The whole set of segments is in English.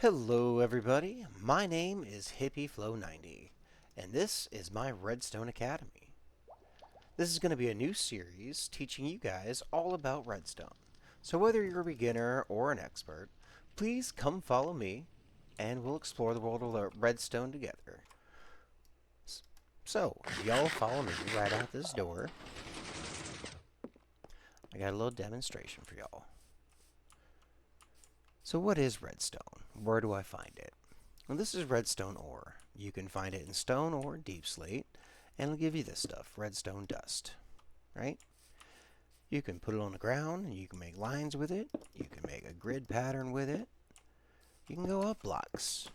Hello everybody, my name is HippieFlow90, and this is my Redstone Academy. This is going to be a new series teaching you guys all about Redstone. So whether you're a beginner or an expert, please come follow me, and we'll explore the world of Redstone together. So, y'all follow me right out this door. I got a little demonstration for y'all. So what is Redstone? Where do I find it? Well, this is redstone ore. You can find it in stone or deep slate, and it'll give you this stuff, redstone dust, right? You can put it on the ground, and you can make lines with it. You can make a grid pattern with it. You can go up blocks.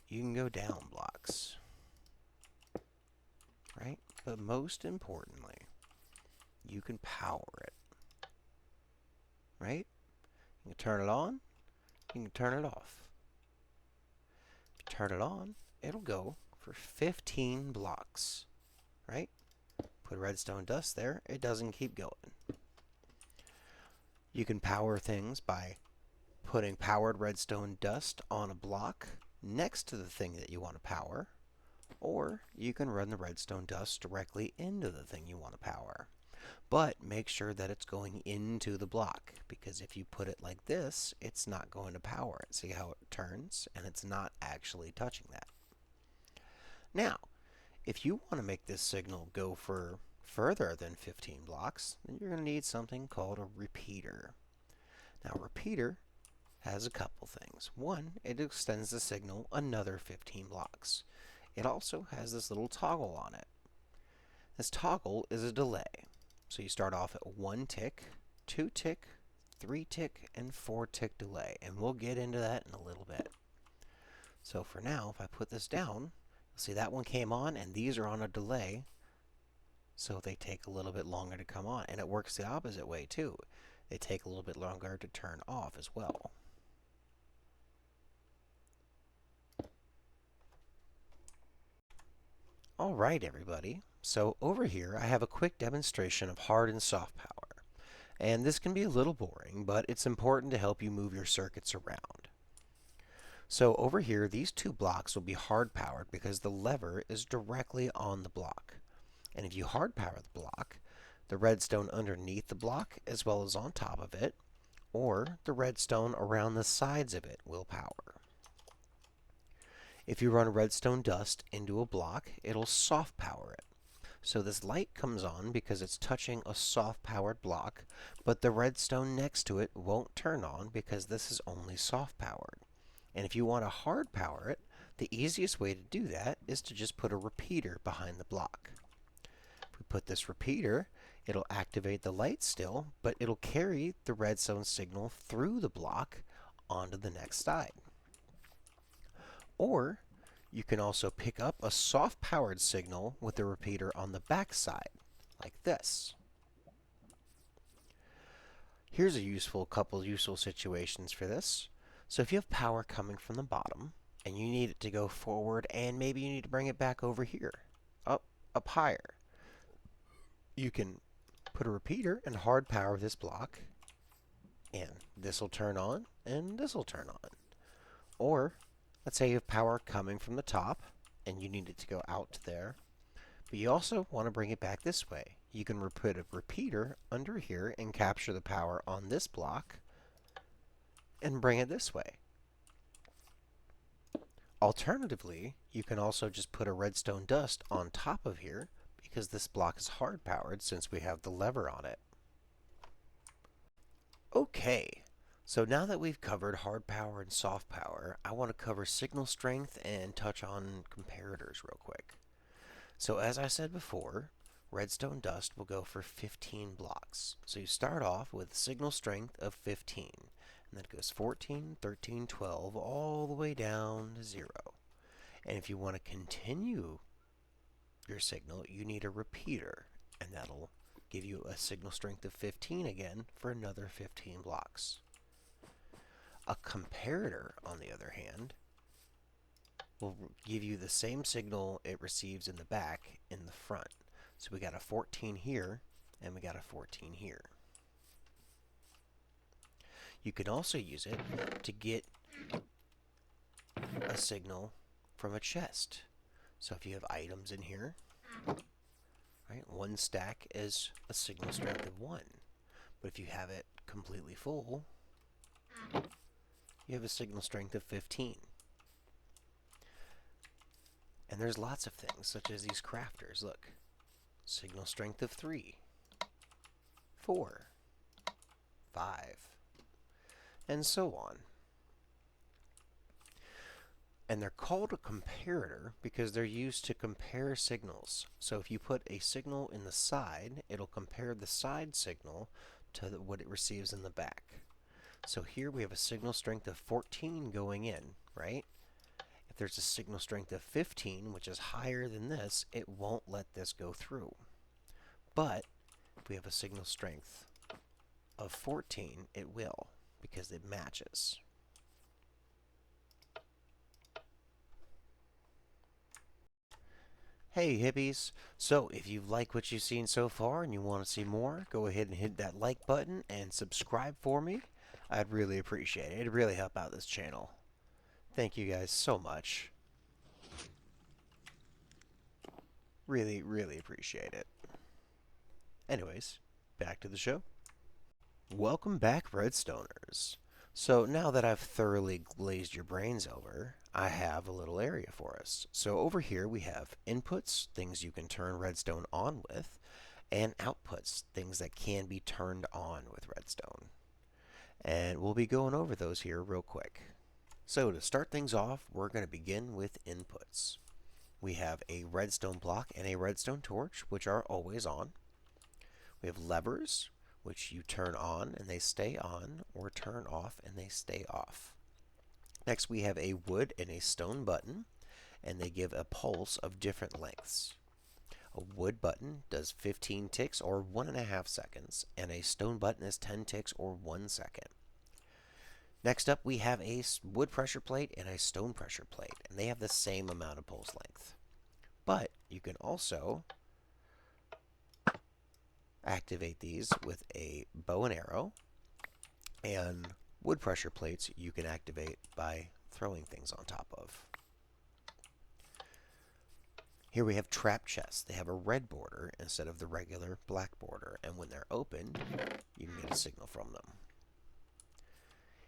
You can go down blocks, right? But most importantly, you can power it, right? You can turn it on. You can turn it off. If you turn it on, it'll go for 15 blocks, right? Put redstone dust there, it doesn't keep going. You can power things by putting powered redstone dust on a block next to the thing that you want to power, or you can run the redstone dust directly into the thing you want to power. But make sure that it's going into the block, because if you put it like this, it's not going to power it. See how it turns? And it's not actually touching that. Now, if you want to make this signal go for further than 15 blocks, then you're going to need something called a repeater. Now, a repeater has a couple things. One, it extends the signal another 15 blocks. It also has this little toggle on it. This toggle is a delay. So you start off at 1 tick, 2 tick, 3 tick, and 4 tick delay. And we'll get into that in a little bit. So for now, if I put this down, see that one came on, and these are on a delay, so they take a little bit longer to come on. And it works the opposite way, too. They take a little bit longer to turn off as well. Alright, everybody. So over here, I have a quick demonstration of hard and soft power. And this can be a little boring, but it's important to help you move your circuits around. So over here, these two blocks will be hard powered because the lever is directly on the block. And if you hard power the block, the redstone underneath the block as well as on top of it, or the redstone around the sides of it will power. If you run redstone dust into a block, it'll soft power it. So this light comes on because it's touching a soft powered block, but the redstone next to it won't turn on because this is only soft powered. And if you want to hard power it, the easiest way to do that is to just put a repeater behind the block. If we put this repeater, it'll activate the light still, but it'll carry the redstone signal through the block onto the next side. Or you can also pick up a soft powered signal with the repeater on the back side, like this. Here's a couple useful situations for this. So if you have power coming from the bottom, and you need it to go forward, and maybe you need to bring it back over here, up higher, you can put a repeater and hard power this block, and this will turn on, and this will turn on. Or, let's say you have power coming from the top, and you need it to go out to there, but you also want to bring it back this way. You can put a repeater under here and capture the power on this block, and bring it this way. Alternatively, you can also just put a redstone dust on top of here, because this block is hard powered since we have the lever on it. Okay, so now that we've covered hard power and soft power, I want to cover signal strength and touch on comparators real quick. So as I said before, redstone dust will go for 15 blocks. So you start off with signal strength of 15. And then it goes 14, 13, 12, all the way down to 0. And if you want to continue your signal, you need a repeater. And that'll give you a signal strength of 15 again for another 15 blocks. A comparator, on the other hand, will give you the same signal it receives in the back in the front. So we got a 14 here, and we got a 14 here. You can also use it to get a signal from a chest. So if you have items in here, right, one stack is a signal strength of 1. But if you have it completely full, you have a signal strength of 15. And there's lots of things, such as these crafters. Look, signal strength of 3, 4, 5, and so on. And they're called a comparator because they're used to compare signals. So if you put a signal in the side, it'll compare the side signal to what it receives in the back. So here we have a signal strength of 14 going in, right? If there's a signal strength of 15, which is higher than this, it won't let this go through. But if we have a signal strength of 14, it will, because it matches. Hey hippies! So if you like what you've seen so far and you want to see more, go ahead and hit that like button and subscribe for me. I'd really appreciate it. It'd really help out this channel. Thank you guys so much. Really, really appreciate it. Anyways, back to the show. Welcome back, Redstoners. So now that I've thoroughly glazed your brains over, I have a little area for us. So over here we have inputs, things you can turn redstone on with, and outputs, things that can be turned on with redstone. And we'll be going over those here real quick. So to start things off, we're going to begin with inputs. We have a redstone block and a redstone torch, which are always on. We have levers, which you turn on and they stay on, or turn off and they stay off. Next we have a wood and a stone button, and they give a pulse of different lengths. A wood button does 15 ticks or 1.5 seconds, and a stone button is 10 ticks or 1 second. Next up we have a wood pressure plate and a stone pressure plate, and they have the same amount of pulse length. But you can also activate these with a bow and arrow, and wood pressure plates you can activate by throwing things on top of. Here we have trap chests. They have a red border instead of the regular black border, and when they're open, you can get a signal from them.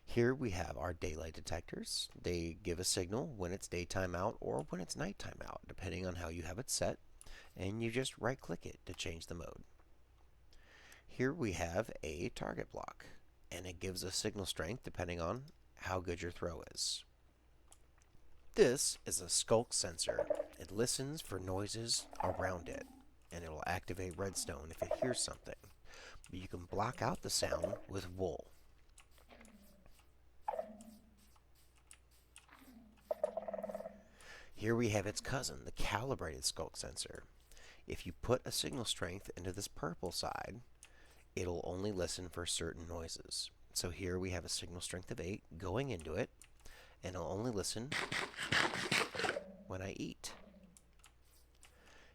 Here we have our daylight detectors. They give a signal when it's daytime out or when it's nighttime out, depending on how you have it set, and you just right-click it to change the mode. Here we have a target block, and it gives a signal strength depending on how good your throw is. This is a skulk sensor. It listens for noises around it, and it will activate redstone if it hears something. But you can block out the sound with wool. Here we have its cousin, the calibrated skulk sensor. If you put a signal strength into this purple side, it'll only listen for certain noises. So here we have a signal strength of 8 going into it, and it'll only listen when I eat.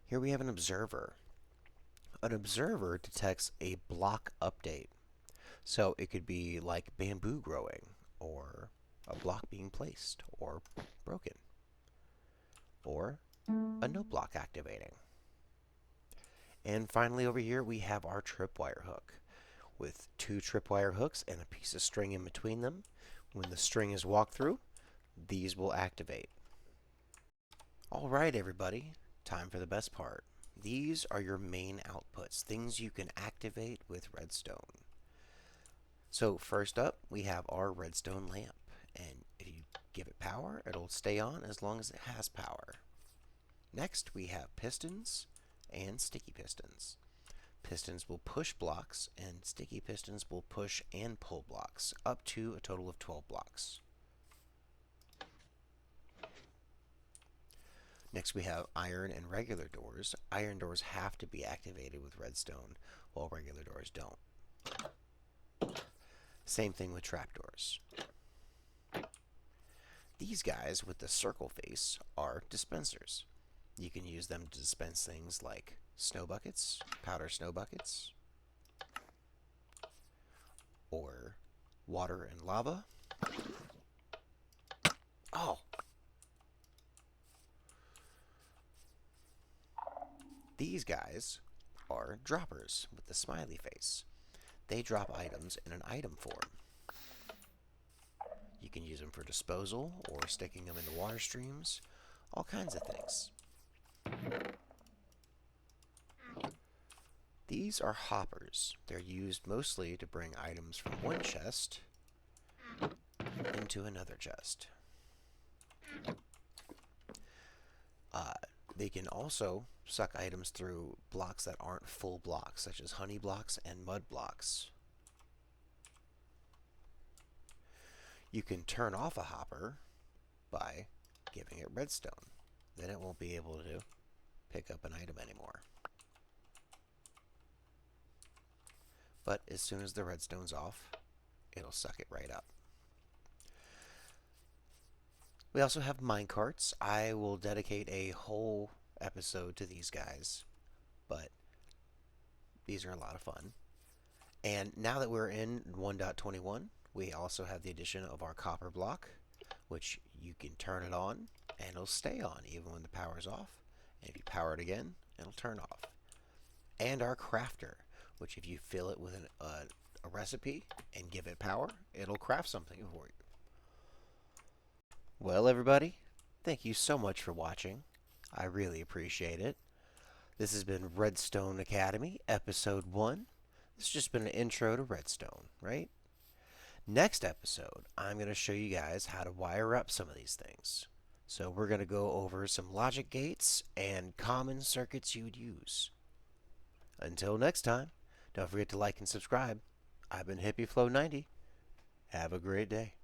Here we have an observer. An observer detects a block update. So it could be like bamboo growing, or a block being placed, or broken, or a no block activating. And finally over here we have our tripwire hook with 2 tripwire hooks and a piece of string in between them. When the string is walked through, these will activate. Alright everybody, time for the best part. These are your main outputs, things you can activate with redstone. So first up we have our redstone lamp, and if you give it power, it'll stay on as long as it has power. Next we have pistons and sticky pistons. Pistons will push blocks, and sticky pistons will push and pull blocks, up to a total of 12 blocks. Next we have iron and regular doors. Iron doors have to be activated with redstone, while regular doors don't. Same thing with trapdoors. These guys with the circle face are dispensers. You can use them to dispense things like snow buckets, powder snow buckets, or water and lava. Oh, these guys are droppers with the smiley face. They drop items in an item form. You can use them for disposal or sticking them into water streams, all kinds of things. These are hoppers. They're used mostly to bring items from one chest into another chest. They can also suck items through blocks that aren't full blocks, such as honey blocks and mud blocks. You can turn off a hopper by giving it redstone. Then it won't be able to pick up an item anymore. But as soon as the redstone's off, it'll suck it right up. We also have minecarts. I will dedicate a whole episode to these guys, but these are a lot of fun. And now that we're in 1.21, we also have the addition of our copper block, which you can turn it on, and it'll stay on even when the power's off. And if you power it again, it'll turn off. And our crafter, which if you fill it with a recipe and give it power, it'll craft something for you. Well, everybody, thank you so much for watching. I really appreciate it. This has been Redstone Academy, Episode 1. This has just been an intro to Redstone, right? Next episode, I'm going to show you guys how to wire up some of these things. So we're going to go over some logic gates and common circuits you would use. Until next time, don't forget to like and subscribe. I've been HippieFlow90. Have a great day.